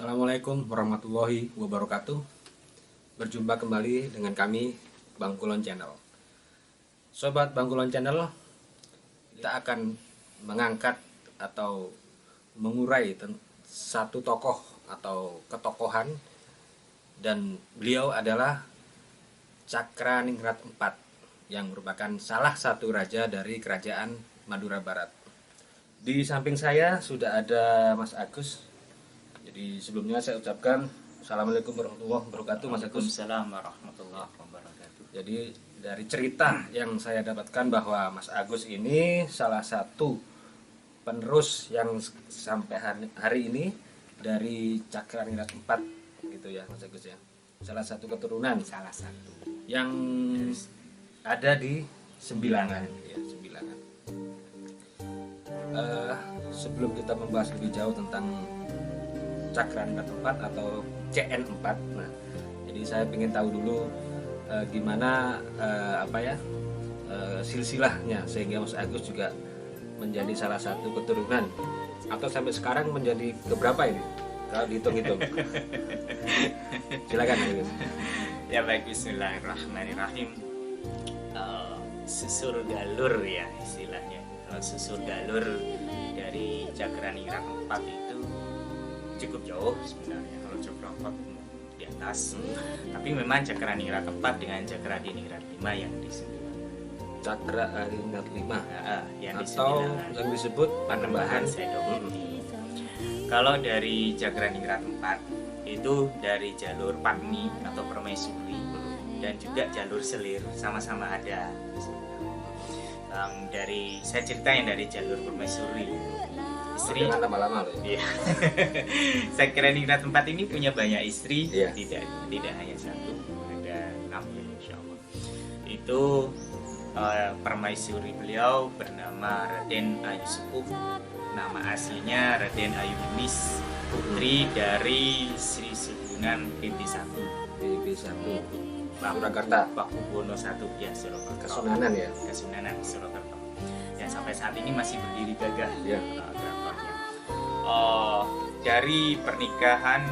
Assalamualaikum warahmatullahi wabarakatuh. Berjumpa kembali dengan kami Bang Kulon Channel. Sobat Bang Kulon Channel, kita akan mengangkat atau mengurai satu tokoh atau ketokohan, dan beliau adalah Cakraningrat IV yang merupakan salah satu raja dari kerajaan Madura Barat. Di samping saya sudah ada Mas Agus. Jadi sebelumnya saya ucapkan Assalamualaikum warahmatullahi wabarakatuh, Mas Agus. Waalaikumsalam warahmatullahi wabarakatuh. Jadi dari cerita yang saya dapatkan bahwa Mas Agus ini salah satu penerus yang sampai hari ini dari Cakraningrat IV gitu ya, Mas Agus ya. Salah satu keturunan yang ada di Sembilangan ya, Sembilangan. Sebelum kita membahas lebih jauh tentang Cakraningrat IV atau CN4, nah, jadi saya ingin tahu dulu gimana silsilahnya sehingga Mas Agus juga menjadi salah satu keturunan, atau sampai sekarang menjadi keberapa ini kalau dihitung-hitung. Silakan Agus. Ya baik, bismillahirrahmanirrahim. Susur galur ya istilahnya. Kalau susur galur dari Cakraningrat IV itu cukup jauh sebenarnya. Kalau Cakraningrat di atas, tapi memang Cakraningrat IV dengan Cakraningrat V yang di Sembilangan. Cakraningrat V yang di atau Sembilangan, yang disebut Panembahan Senopati. Kalau dari Cakraningrat IV itu dari jalur Padmi atau Permaisuri dan juga jalur Selir, sama-sama ada. Dari saya cerita yang dari jalur Permaisuri. Istri lama-lama loh ya. Iya. Cakraningrat IV ini punya banyak istri, Iya. tidak hanya satu, ada 6 ya, insya Allah. Itu permaisuri beliau bernama Raden Ayu Sepuh, nama aslinya Raden Ayu Genis, putri dari Sri Subunan PP1 Surakarta, Pakubono I ya, Surakarta. Kesunanan ya. Kesunanan Surakarta. Dan sampai saat ini masih berdiri gagah Ya. keratonnya. Dari pernikahan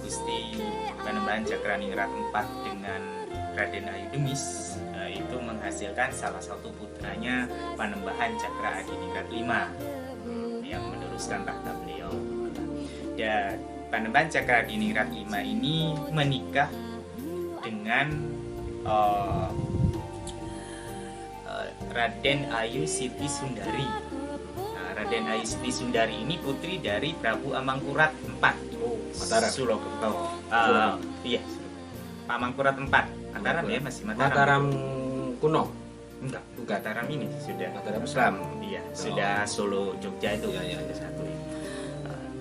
Gusti Panembahan Cakraningrat IV dengan Raden Ayu Demis, itu menghasilkan salah satu putranya Panembahan Cakra Adiningrat V yang meneruskan tahta beliau. Dan Panembahan Cakra Adiningrat V ini menikah dengan Raden Ayu Siti Sundari. Raden Ayu Siti Sundari ini putri dari Prabu Amangkurat IV. Mataram. Surakarta. Iya, Pak Amangkurat IV. Mataram ya, masih Mataram. Mataram kuno. Enggak, Mataram ini sudah Mataram Islam. Iya, sudah Solo Jogja itu Ya, ya, ya. satu ya.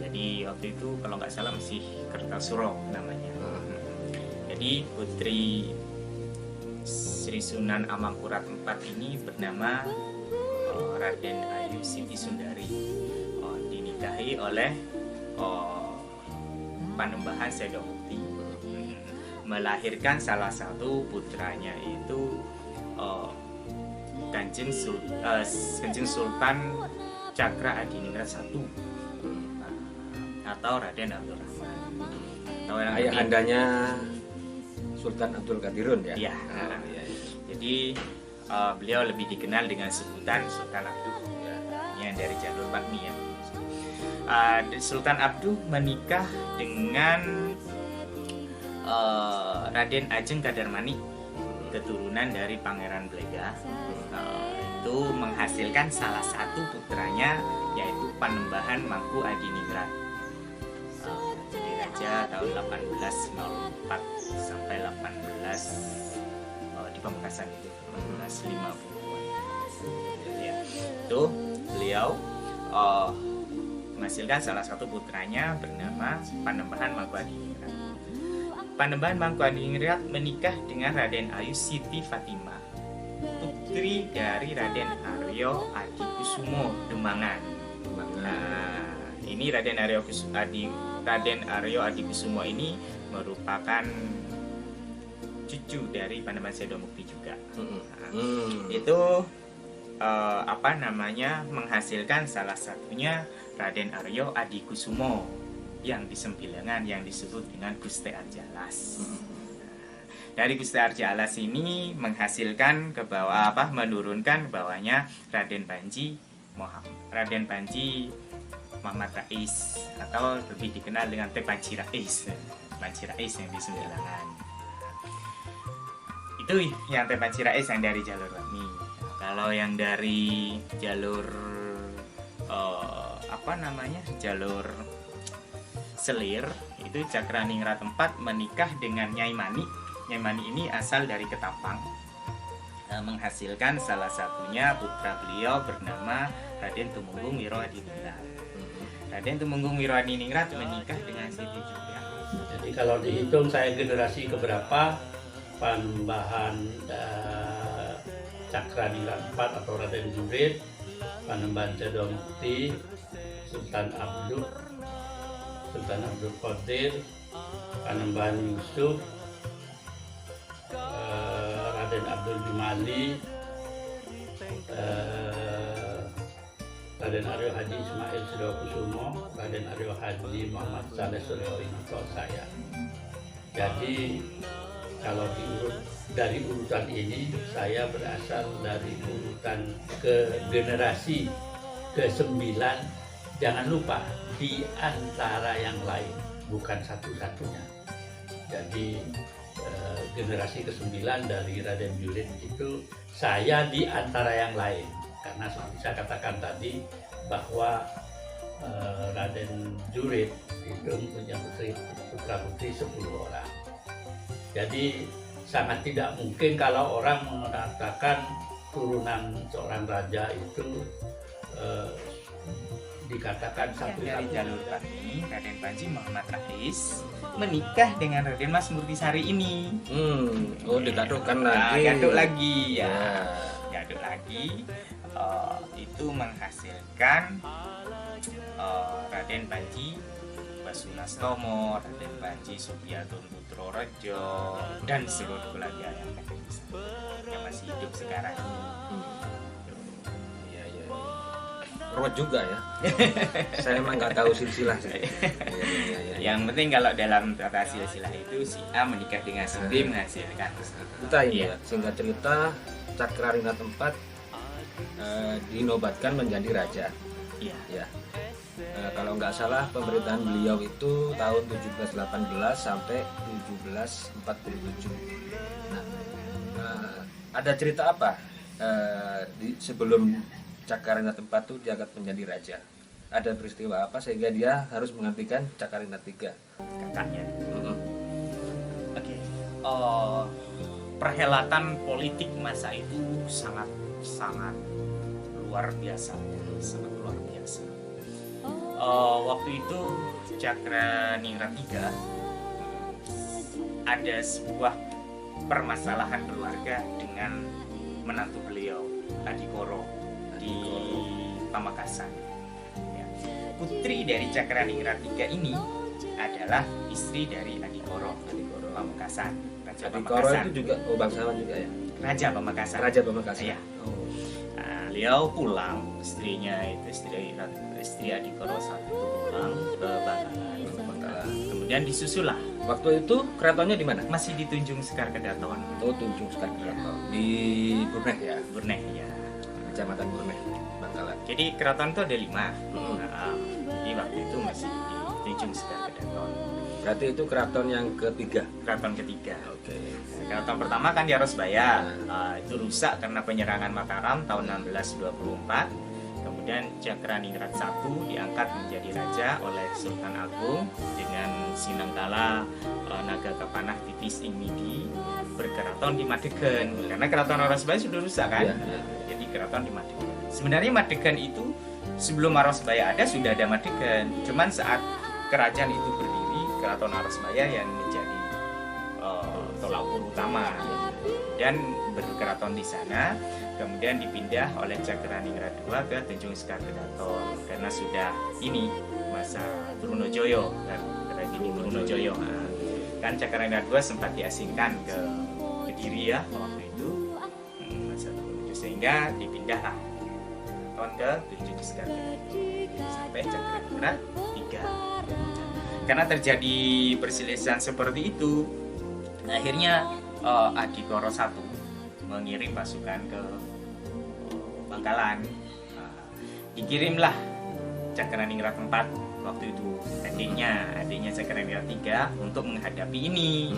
Jadi waktu itu kalau nggak salah masih Kertasuro namanya. Jadi putri Sri Sunan Amangkurat IV ini bernama Raden Ayu Siti Sundari, dinikahi oleh Panembahan Senopati, melahirkan salah satu putranya itu Kanjeng Sultan Cakra Adiningrat I atau Raden Abdul Rahman, atau yang Ayah lebih- andanya Sultan Abdul Qadirun ya. Iya. Iya. Jadi beliau lebih dikenal dengan sebutan Sultan Abduh, yang dari jalur Padmi ya. Sultan Abduh menikah dengan Raden Ajeng Kadarmanik, keturunan dari Pangeran Blega. Itu menghasilkan salah satu putranya, yaitu Panembahan Mangku Adiningrat. Jadi raja tahun 1804 sampai 18 di Pamekasan itu 1850-an. Ya, itu beliau menghasilkan salah satu putranya bernama Panembahan Mangku Adiningrat. Panembahan Mangku Adiningrat menikah dengan Raden Ayu Siti Fatimah, putri dari Raden Aryo Adikusumo Demangan. Nah, ini Raden Aryo Adikusumo ini merupakan cucu dari Panembahan Senopati juga. Itu menghasilkan salah satunya Raden Aryo Adikusumo. yang di Sembilangan yang disebut dengan Gusti Arjalas. Dari Gusti Arjalas ini menghasilkan ke bawah menurunkan bawahnya Raden Panji Muhammad Rais, atau lebih dikenal dengan Panji Rais yang di Sembilangan. Itu yang Panji Rais yang dari jalur Wani. Kalau yang dari jalur jalur Selir, itu Cakraningrat IV menikah dengan Nyai Mani. Nyai Mani ini asal dari Ketapang, menghasilkan salah satunya putra beliau bernama Raden Tumenggung Wiroadiningrat. Raden Tumenggung Wiroadiningrat menikah dengan Siti juga. Jadi kalau dihitung saya generasi keberapa Panembahan Cakraningrat IV atau Raden Jurid, Panembahan Cadomukti, Sultan Abdul Qadir, Panembahan Yusuf, Raden Abdul Jumali, Raden Aryo Haji Ismail Sudokusumo, Raden Aryo Haji Muhammad Saleh Sudokusumo, saya. Jadi kalau diurut dari urutan ini, saya berasal dari urutan ke generasi ke-9. Jangan lupa di antara yang lain, bukan satu-satunya. Jadi generasi ke-9 dari Raden Jurid itu saya di antara yang lain. Karena seperti saya katakan tadi bahwa Raden Jurid itu punya putra-putri 10 orang. Jadi sangat tidak mungkin kalau orang mengatakan turunan seorang raja itu dikatakan satu dari jalur kami, Raden Panji Muhammad Rais menikah dengan Raden Mas Murtisari ini. Digadukkan lagi. Gaduk lagi ya. Gaduk lagi. Itu menghasilkan Raden Panji Basunastomo, Raden Panji Subiatun Putro Rejo, dan seluruh keluarga yang masih hidup sekarang ini. Ruwet juga ya. Saya emang nggak tahu silsilah sih. Yang penting kalau dalam tata silsilah itu si A menikah dengan si B menghasilkan. Kita ini ya, singkat cerita Cakraningrat IV dinobatkan menjadi raja. Iya. Ya. Kalau nggak salah pemerintahan beliau itu tahun 1718 sampai 1747. Nah, ada cerita apa sebelum Cakraningrat IV itu diangkat menjadi raja? Ada peristiwa apa sehingga dia harus menggantikan Cakraningrat III? Kakaknya. Oke. Perhelatan politik masa itu sangat luar biasa, sangat luar biasa. Waktu itu Cakraningrat III ada sebuah permasalahan keluarga dengan menantu beliau Adikoro di Pamekasan. Ya. Putri dari Cakraningrat III ini adalah istri dari Adikoro Pamekasan. Raja Adikoro Pamekasan. itu juga bangsawan juga ya. Raja Pamekasan. Raja Pamekasan. Ya. Beliau pulang, istrinya itu istri Adikoro satu pulang ke Bangkalan. Kemudian disusulah. Waktu itu keratonnya di mana? Masih di Tunjung Sekar Kedaton. Tunjung Sekar Kedaton. Di Burneh ya. Burneh ya. Kecamatan Burneh, Bangkalan. Jadi keraton itu ada 5. Jadi waktu itu masih di Tunjung Sekar Kedaton. Berarti itu keraton yang ketiga. Keraton ketiga. Oke. Keraton pertama kan di Arosbaya. Itu rusak karena penyerangan Mataram tahun 1624. Kemudian Cakraningrat I diangkat menjadi raja oleh Sultan Agung dengan Sinangkala Naga Kapanah Titis ing Midi berkeraton di Madegen. Karena keraton Arosbaya sudah rusak kan. Jadi keraton di Madegen. Sebenarnya Madegen itu sebelum Arosbaya ada sudah ada Madegen. Cuman saat kerajaan itu berdiri, keraton Arosbaya yang menjadi tolak ukur utama dan berkeraton di sana. Kemudian dipindah oleh Cakraningrat II ke Tunjung Sekar Kedaton karena sudah ini masa Trunojoyo kan, Tragedi Trunojoyo. Kan Cakraningrat II sempat diasingkan ke Kediri ya waktu itu masa Trunojoyo, sehingga dipindahlah keraton ke Tunjung Sekar Kedaton sampai Cakraningrat III. karena terjadi perselisihan seperti itu, akhirnya Adhikara I mengirim pasukan ke Bangkalan. Dikirimlah Cakraningrat IV waktu itu adiknya Cakraningrat III untuk menghadapi ini.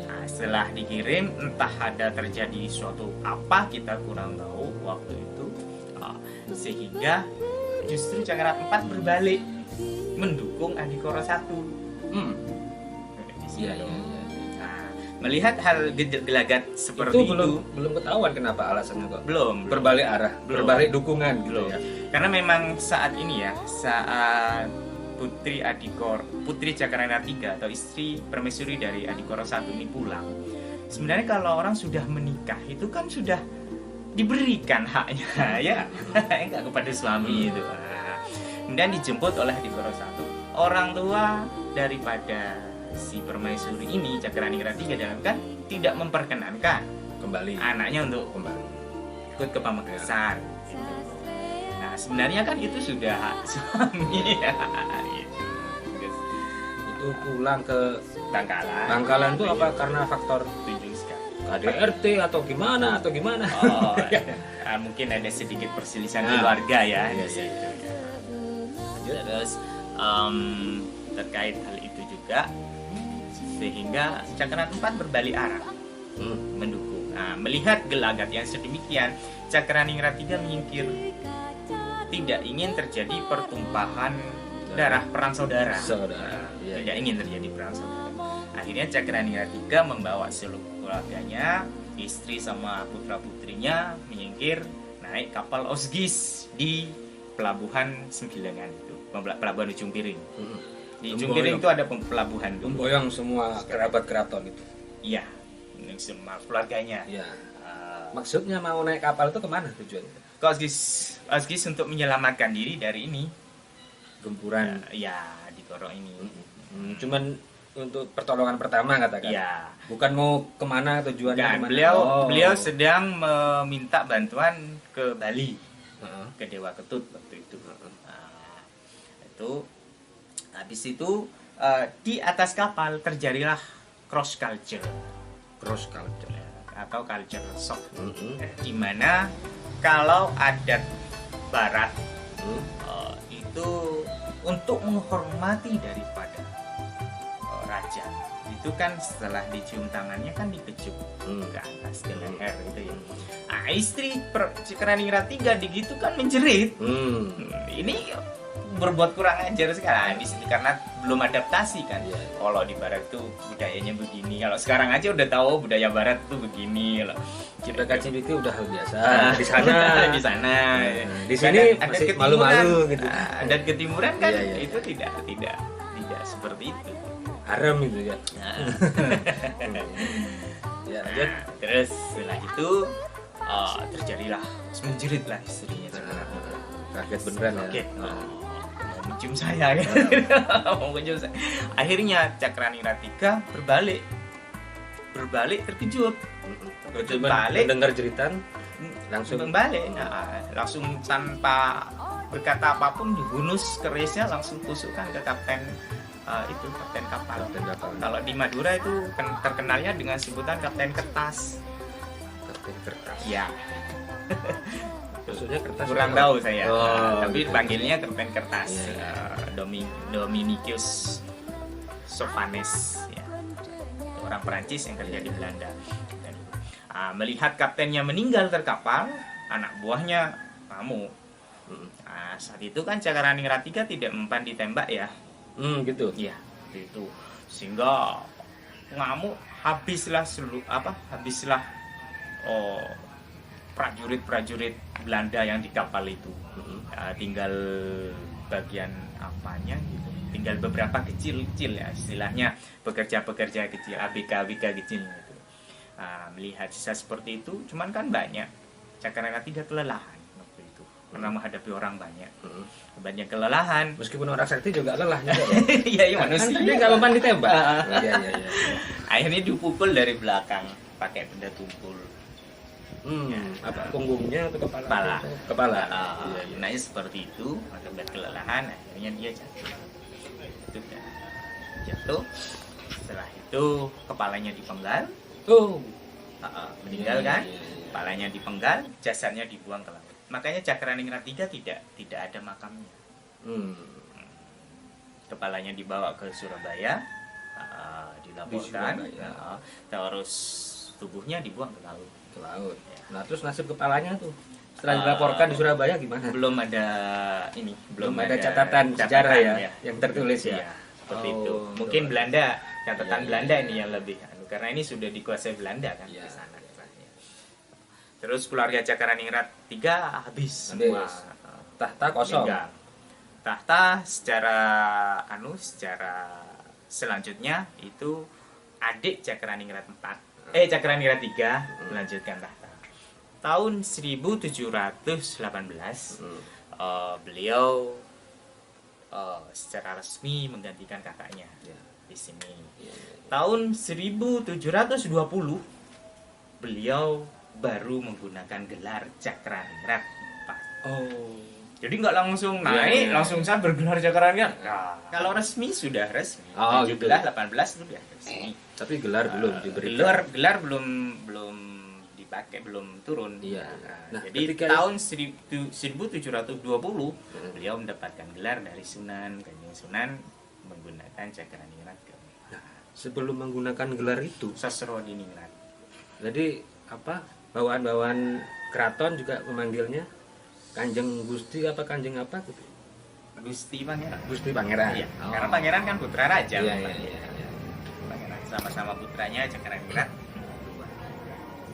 Nah, setelah dikirim, entah ada terjadi suatu apa, kita kurang tahu waktu itu, sehingga justru Cakraningrat IV berbalik mendukung Adhikara I. Iya. Nah, melihat hal gelagat seperti Itu belum ketahuan kenapa alasannya kok. belum Berbalik arah, berbalik dukungan gitu belum. ya. Karena memang saat ini ya, saat Putri Cakraningrat III atau istri permaisuri dari Adhikara I ini pulang, sebenarnya kalau orang sudah menikah itu kan sudah diberikan haknya ya enggak kepada suami itu. Kemudian dijemput oleh Adhikara I, orang tua daripada si permaisuri ini, Cakraningrat III dalam kan tidak memperkenankan Kembali anaknya untuk kembali. ikut ke Pamekasan gitu. Nah sebenarnya kan itu sudah hak suami ya, gitu. Itu pulang ke Bangkalan. Bangkalan itu apa karena faktor Setuju sekali. KDRT atau gimana Oh, mungkin ada sedikit perselisihan keluarga ya di situ. Terus terkait hal itu juga, sehingga Cakraningrat IV berbalik arah mendukung. Nah, melihat gelagat yang sedemikian, Cakraningrat III menyingkir, tidak ingin terjadi pertumpahan darah perang saudara. Iya. Tidak ingin terjadi perang saudara. Akhirnya Cakraningrat III membawa seluruh keluarganya, istri sama putra-putrinya menyingkir naik kapal Osgis di Pelabuhan Sembilangan itu, Pelabuhan Ujung Piring. Di Ujung Piring itu ada pelabuhan dulu. Memboyong semua kerabat keraton itu. Iya, semua keluarganya. Iya. Maksudnya mau naik kapal itu kemana tujuannya? Ke Osgis untuk menyelamatkan diri dari ini. Gempuran. Ya, di Koro ini. Cuman untuk pertolongan pertama katakan. Iya. Bukan mau kemana tujuannya Dan kemana. beliau sedang meminta bantuan ke Bali, ke Dewa Ketut waktu itu. Itu habis itu di atas kapal terjadilah cross culture atau culture shock, di mana kalau adat Barat itu untuk menghormati daripada raja itu kan setelah dicium tangannya kan dikecup ke atas ke leher gitu ya. Nah, istri Cakraningrat III gitu kan menjerit. Ini berbuat kurang ajar sekali di sini karena belum adaptasi kan. Kalau di Barat tuh budayanya begini. Kalau sekarang aja udah tahu budaya Barat tuh begini loh. Cipta-cipta udah hal biasa. Di sana. Di sana. Di sini masih malu-malu gitu. Adat ketimuran kan Iya. itu tidak seperti itu. Haram gitu ya. Ya, Nah, terus setelah itu terjadilah menjeritlah istrinya Cakraningrat III. kaget beneran ya. Oke. Mau mencium saya kan. Mau mencium saya. Akhirnya Cakraningrat III berbalik terkejut. Cuman Balik mendengar jeritan langsung balik. Langsung tanpa berkata apapun dihunus kerisnya, langsung tusukkan ke kapten kapten kapal. Kalau di Madura itu terkenalnya dengan sebutan kapten kertas. Kapten kertas. Ya. Maksudnya kertas Kurang apa? tahu saya. Tapi gitu. panggilnya kapten kertas. Iya. Dominicius Sophanes ya. Orang Perancis yang kerja di Belanda. Melihat kaptennya meninggal terkapar, anak buahnya ngamuk. Saat itu kan Cakraningrat III tidak mempan ditembak ya. Gitu. Iya, itu. Sehingga ngamuk, habislah prajurit-prajurit Belanda yang di kapal itu. Tinggal bagian apanya gitu. Tinggal beberapa kecil-kecil ya, istilahnya pekerja-pekerja kecil, ABK kecil gitu. Melihat sisa seperti itu, cuman kan banyak. Cakraningrat III kelelahan waktu itu karena menghadapi orang banyak. Banyak kelelahan. Meskipun orang sakti juga lelah juga ya. Iya, manusia. Kan dia nggak mempan ditembak. Iya. Akhirnya dipukul dari belakang pakai benda tumpul. Apa punggungnya atau kepala? Kepala. Nah, seperti itu, akibat kelelahan akhirnya dia jatuh. itu jatuh. Setelah itu kepalanya dipenggal, Oh. meninggal kan? Iya, iya. Kepalanya dipenggal, jasadnya dibuang ke laut. Makanya Cakraningrat III tidak ada makamnya. Kepalanya dibawa ke Surabaya, dilaporkan, Di Surabaya. terus tubuhnya dibuang ke laut. Ke laut. Nah, terus nasib kepalanya tuh setelah dilaporkan di Surabaya gimana? Belum ada ini, Belum ada catatan sejarah ya, yang tertulis ya. Iya, seperti Oh, itu. Mungkin betul. Belanda, catatan Iya, Belanda iya. ini yang lebih karena ini sudah dikuasai Belanda kan Iya. di sana. Terus keluarga Cakraningrat III habis semua. Tahta kosong. Meninggal. Tahta secara selanjutnya itu adik Cakraningrat IV, Cakraningrat III melanjutkan tahta. Tahun 1718 beliau secara resmi menggantikan kakaknya Ya. di sini. Iya, iya. Tahun 1720 beliau baru menggunakan gelar Cakraningrat IV. Oh. Jadi nggak langsung Iya, naik, iya. langsung saya bergelar Cakraningrat. Nah, kalau resmi sudah resmi. Oh, gitu. 18 itu sudah resmi. Tapi gelar belum diberi. Gelar belum dipakai, belum turun. Iya. Nah, Nah, jadi ketika- tahun 1720 beliau mendapatkan gelar dari Sunan, Kanjeng Sunan menggunakan Cakraningrat ke Sebelum menggunakan gelar itu, Sosrodiningrat. jadi apa? Bawaan-bawaan keraton juga memanggilnya Kanjeng Gusti apa Kanjeng apa gitu. Gusti Pangeran. Gusti Pangeran. Iya, Oh. karena Pangeran kan putra raja. Iya, Bapak. iya, iya. Pangeran sama-sama putranya Cakraningrat.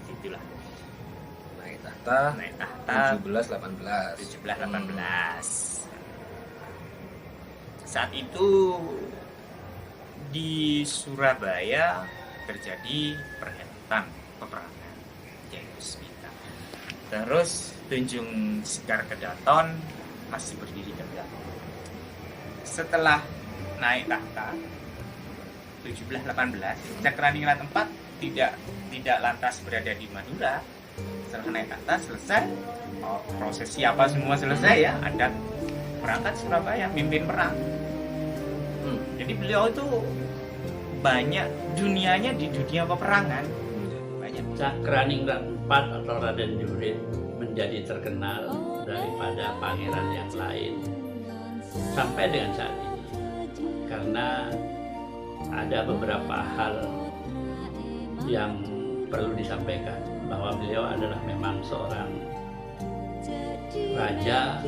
Itulah Naik tahta naik tahta 17-18. 1718. Saat itu di Surabaya terjadi perhelatan peperangan yaitu Smita. Terus Tunjung Sekar Kedaton masih berdiri tegak. Setelah naik tahta 1718, Cakraningrat IV tidak lantas berada di Madura. Setelah naik tahta selesai, prosesi apa semua selesai ya, ada berangkat Surabaya mimpin perang. Jadi beliau itu banyak dunianya di dunia peperangan. Banyak. Cakraningrat IV atau Raden Jurit menjadi terkenal daripada pangeran yang lain sampai dengan saat ini karena ada beberapa hal yang perlu disampaikan bahwa beliau adalah memang seorang raja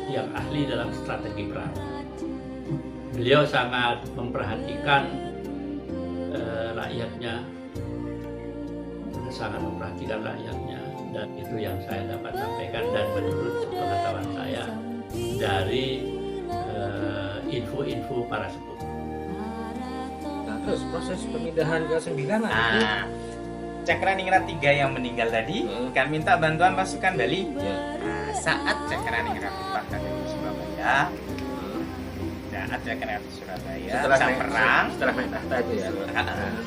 yang ahli dalam strategi perang. Beliau sangat memperhatikan rakyatnya, dan itu yang saya dapat sampaikan dan menurut pengetahuan saya dari info-info para sepuh. Nah, terus proses pemindahan ke Sembilan Nah, Cakraningrat III yang meninggal tadi kan minta bantuan pasukan Bali. ya. Nah, saat Cakraningrat IV ada di Surabaya, Setelah saat naik perang, setelah naik tahta itu ya.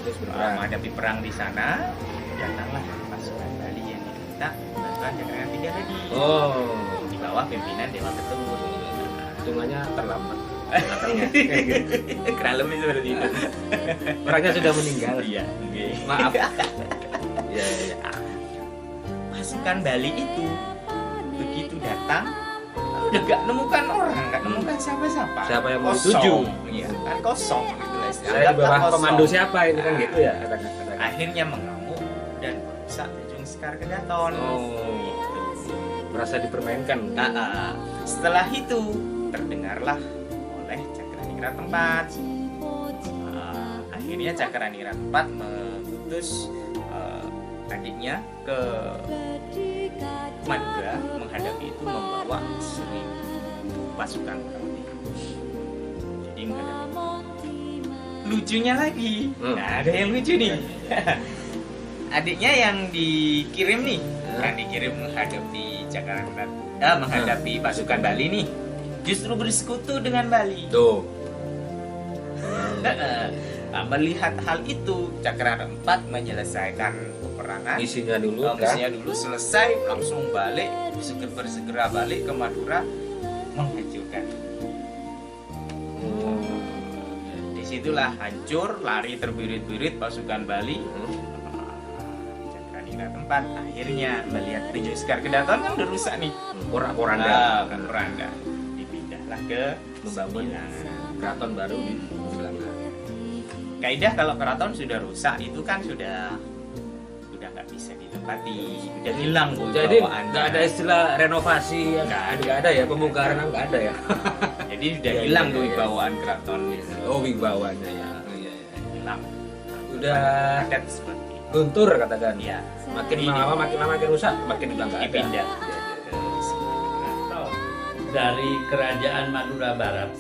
Terus berperang. menghadapi perang di sana, datanglah pasukan Bali yang diminta bantuan Cakraningrat III tadi. Oh, Di bawah pimpinan Dewa Ketum. hitungannya terlambat. Kurang lebih seperti itu. Orangnya sudah meninggal. Iya, oke. Maaf. Iya, iya. Pasukan Bali itu begitu datang udah gak nemukan orang, gak nemukan siapa-siapa. Siapa yang mau Kosong. dituju? Iya, kan kosong gitu lah. Saya di Anggaplah bawah kosong. komando siapa ini kan gitu ya kata-kata. Akhirnya mengamuk dan merusak Tunjung Sekar Kedaton. Oh. Gitu. Merasa dipermainkan. Setelah itu terdengarlah oleh Cakraningrat IV. Akhirnya Cakraningrat IV mengutus adiknya ke Madura menghadapi itu membawa 1.000 pasukan putih. Jadi menghadapi. Lucunya lagi, nah ada yang lucu nih. Adiknya yang dikirim nih, yang dikirim menghadapi Cakraningrat, menghadapi pasukan Bali nih, justru bersekutu dengan Bali. Tuh. Nah, melihat hal itu, Cakraningrat IV menyelesaikan peperangan. Misinya dulu kan. Misinya dulu selesai, langsung balik, bersegera balik ke Madura, menghancurkan disitulah hancur, lari terbirit-birit pasukan Bali. Cakraningrat 4 akhirnya melihat Tunjung Sekar Kedaton kan udah rusak nih, Porak-poranda. poranda. Dipindahlah ke Membangun Sembilangan. keraton baru di Sembilangan. Kaidah kalau keraton sudah rusak itu kan sudah nggak bisa ditempati, udah hilang Bu Jadi bawaannya. nggak ada istilah renovasi, nggak ada ya, pembongkaran nggak ada ya. Jadi udah Iya, hilang iya, tuh iya. wibawaan keraton, Oh, wibawanya ya. Oh, iya, iya. hilang. Udah Adat seperti itu. luntur katakan. Ya, Makin Ini- lama makin rusak, makin udah nggak ada. dipindah ke Dari Kerajaan Madura Barat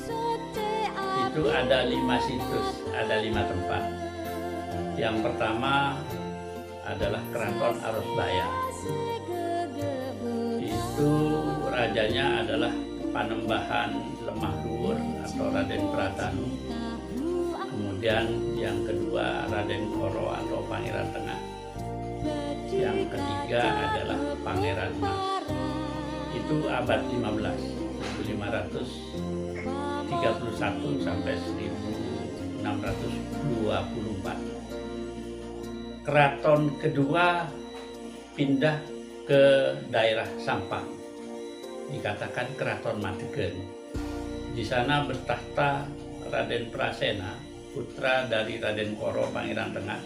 itu ada 5 situs, ada 5 tempat. Yang pertama adalah Keraton Arosbaya. Itu rajanya adalah Panembahan Lemah Luhur atau Raden Pratanu. Kemudian yang kedua Raden Koro atau Pangeran Tengah. Yang ketiga adalah Pangeran Mas. Itu abad 15, 1531 sampai 1624. Keraton kedua pindah ke daerah Sampang, dikatakan Keraton Madegen. Di sana bertahta Raden Prasena, putra dari Raden Koro Pangeran Tengah,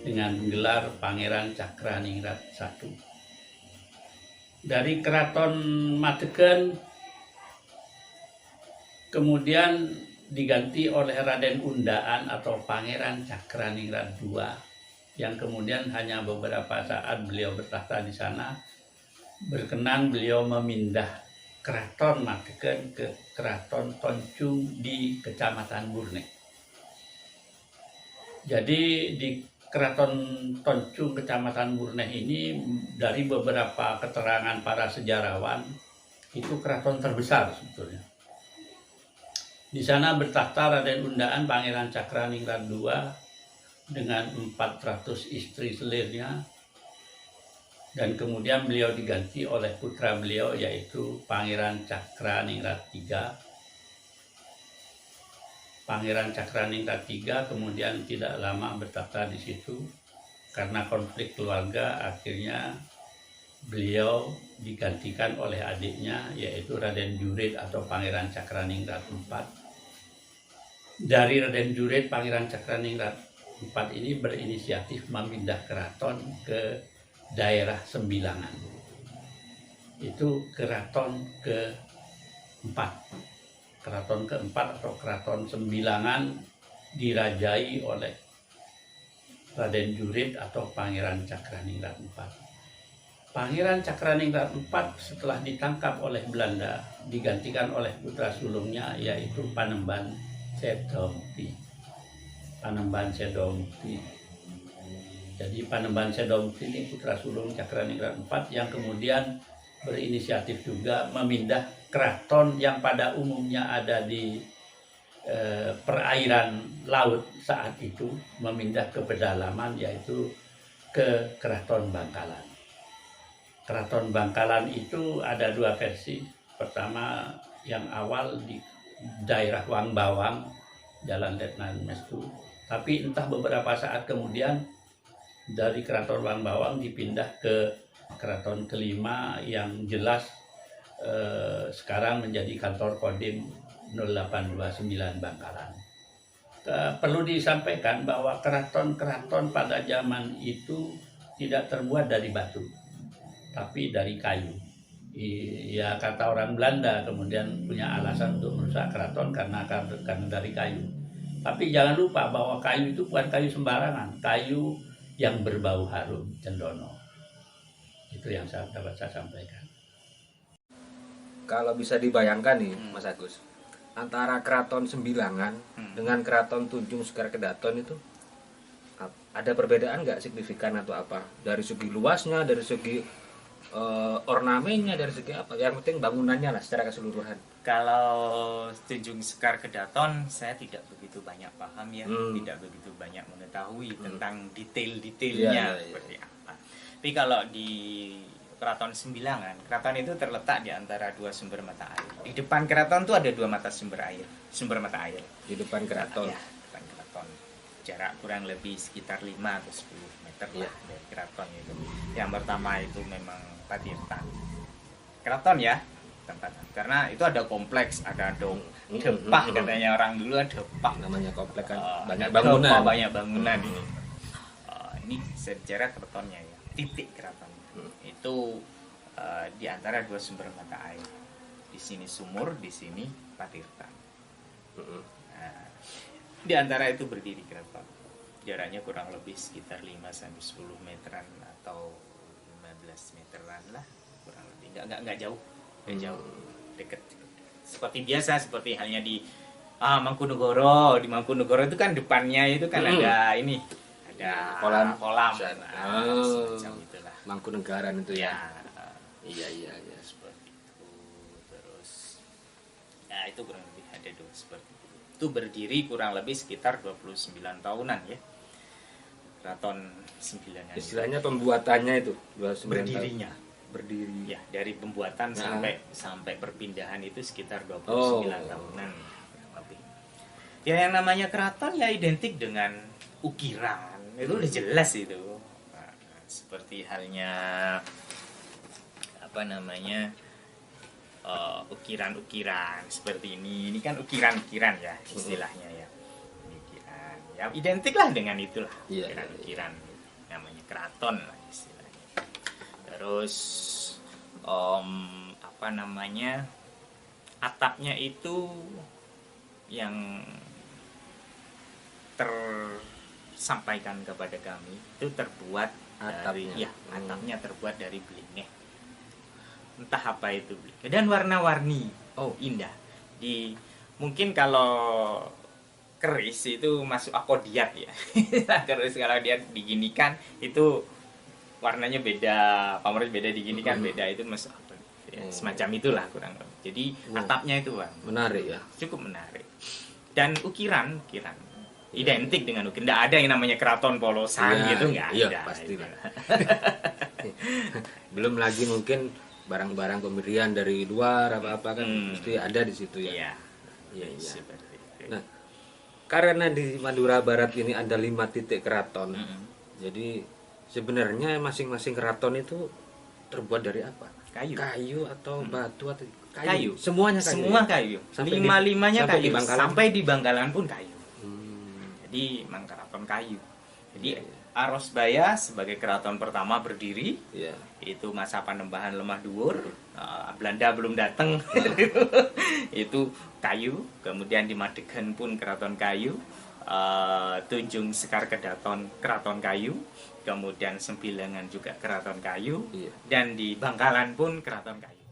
dengan gelar Pangeran Cakraningrat I. Dari Keraton Madegen kemudian diganti oleh Raden Undaan atau Pangeran Cakraningrat II, yang kemudian hanya beberapa saat beliau bertahta di sana, berkenan beliau memindah Keraton Madegen ke Keraton Toncung di Kecamatan Burne. Jadi di Keraton Toncung Kecamatan Burne ini, dari beberapa keterangan para sejarawan, itu keraton terbesar sebetulnya. Di sana bertahta Raden Undaan Pangeran Cakraningrat II dengan 400 istri selirnya, dan kemudian beliau diganti oleh putra beliau yaitu Pangeran Cakraningrat III. Pangeran Cakraningrat III kemudian tidak lama bertahta di situ karena konflik keluarga. Akhirnya beliau digantikan oleh adiknya yaitu Raden Jurit atau Pangeran Cakraningrat IV. Dari Raden Jurit, Pangeran Cakraningrat IV ini berinisiatif memindah keraton ke daerah Sembilangan. Itu keraton keempat. Keraton keempat atau Keraton Sembilangan dirajai oleh Raden Jurit atau Pangeran Cakraningrat IV. Pangeran Cakraningrat IV setelah ditangkap oleh Belanda digantikan oleh putra sulungnya yaitu Panembahan Sedomukti. Panembahan Sedomukti. Jadi Panembahan Sedomukti ini putra sulung Cakraningrat IV yang kemudian berinisiatif juga memindah keraton yang pada umumnya ada di perairan laut saat itu, memindah ke pedalaman yaitu ke Keraton Bangkalan. Keraton Bangkalan itu ada 2 versi. Pertama yang awal di daerah Wang Bawang, Jalan Letnan Mestu. Tapi entah beberapa saat kemudian dari Keraton Wang Bawang dipindah ke Keraton kelima yang jelas sekarang menjadi kantor Kodim 0829 Bangkalan. Perlu disampaikan bahwa keraton-keraton pada zaman itu tidak terbuat dari batu, tapi dari kayu. Ya kata orang Belanda kemudian punya alasan untuk merusak keraton karena dari kayu. Tapi jangan lupa bahwa kayu itu bukan kayu sembarangan, kayu yang berbau harum, cendono. Itu yang dapat saya sampaikan. Kalau bisa dibayangkan nih, Mas Agus, antara Keraton Sembilangan dengan Keraton Tunjung Sekar Kedaton itu ada perbedaan nggak signifikan atau apa? Dari segi luasnya, dari segi ornamennya, dari segi apa? Yang penting bangunannya lah secara keseluruhan. Kalau Tunjung Sekar Kedaton saya tidak begitu banyak paham ya, tidak begitu banyak mengetahui tentang detail-detailnya Iya. seperti apa. Tapi kalau di Keraton Sembilangan, keraton itu terletak di antara 2 sumber mata air. Di depan keraton tuh ada 2 mata sumber mata air. Di depan keraton. Ya, Depan keraton. Jarak kurang lebih sekitar 5 atau 10 meter lah dari keraton itu. Yang pertama itu memang Patirtan. Keraton ya, tempat. Karena itu ada kompleks, ada dong depak katanya orang dulu, ada depak. Namanya komplek kan banyak Ada bangunan. depak, banyak bangunan ini. Ini sejarah keratonnya ya, titik keraton. Itu di antara dua sumber mata air. Di sini sumur, di sini Patirtan. Nah, di antara itu berdiri keraton. Jaraknya kurang lebih sekitar 5 sampai 10 meteran atau 15 meteran lah, kurang lebih. Enggak jauh. Enggak jauh. Dekat. Seperti biasa, seperti halnya di Mangkunegoro. Di Mangkunegoro itu kan depannya itu kan ada ini, ada kolam. Semacam itulah. Mangkunegaran itu ya. Iya, seperti itu. Terus ya itu kurang lebih ada dua seperti itu. Itu berdiri kurang lebih sekitar 29 tahunan ya. Keraton Sembilanan. Istilahnya pembuatannya itu Berdirinya. Berdiri. Ya, dari pembuatan sampai perpindahan itu sekitar 29 tahunan kurang lebih. Ya, yang namanya keraton ya identik dengan ukiran. Itu udah jelas itu. Nah, seperti halnya ukiran-ukiran seperti ini kan ukiran-ukiran ya istilahnya ya. Ukiran ya identik lah dengan itulah, ukiran-ukiran namanya keraton lah istilahnya. Terus atapnya itu yang tersampaikan kepada kami itu terbuat atapnya terbuat dari beling. Entah apa itu dan warna-warni, indah. Mungkin kalau keris itu masuk akodiat ya. Keris kalau dia diginikan itu warnanya beda, pamornya beda, diginikan beda, itu masuk ya, semacam itulah kurang lebih. Jadi atapnya itu menarik ya, cukup menarik. Dan ukiran identik dengan ukiran. Tidak ada yang namanya keraton polosan gitu, nggak ada. Pasti lah. Belum lagi mungkin barang-barang pemberian dari luar apa-apa kan mesti ada di situ ya. Iya. Seperti itu. Nah, karena di Madura Barat ini ada 5 titik keraton. Jadi sebenarnya masing-masing keraton itu terbuat dari apa? Kayu atau batu atau kayu? Semuanya kayu. Semua kayu. Lima-limanya kayu. Sampai di Bangkalan pun kayu. Jadi memang keraton kayu. Jadi Arosbaya sebagai keraton pertama berdiri, itu masa Panembahan Lemah Dhuwur, Belanda belum datang, itu kayu. Kemudian di Madegan pun keraton kayu, Tunjung Sekar Kedaton keraton kayu, kemudian Sembilangan juga keraton kayu, dan di Bangkalan pun keraton kayu.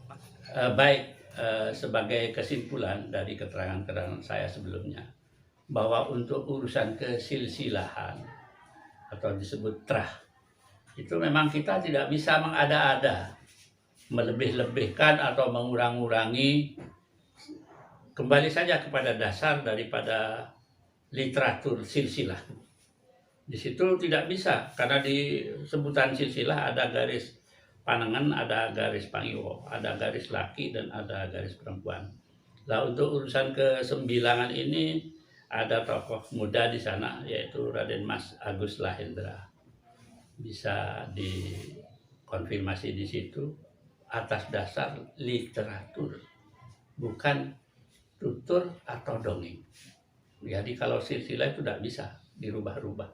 Sebagai kesimpulan dari keterangan-keterangan saya sebelumnya, bahwa untuk urusan kesilsilahan atau disebut trah, itu memang kita tidak bisa mengada-ada, melebih-lebihkan atau mengurang-urangi. Kembali saja kepada dasar daripada literatur silsilah. Di situ tidak bisa, karena di sebutan silsilah ada garis panengan, ada garis pangiwo, ada garis laki dan ada garis perempuan. Nah, untuk urusan kesembilangan ini ada tokoh muda di sana, yaitu Raden Mas Agus Lahendra. Bisa dikonfirmasi di situ atas dasar literatur, bukan tutur atau dongeng. Jadi kalau silsilah itu tidak bisa dirubah-rubah.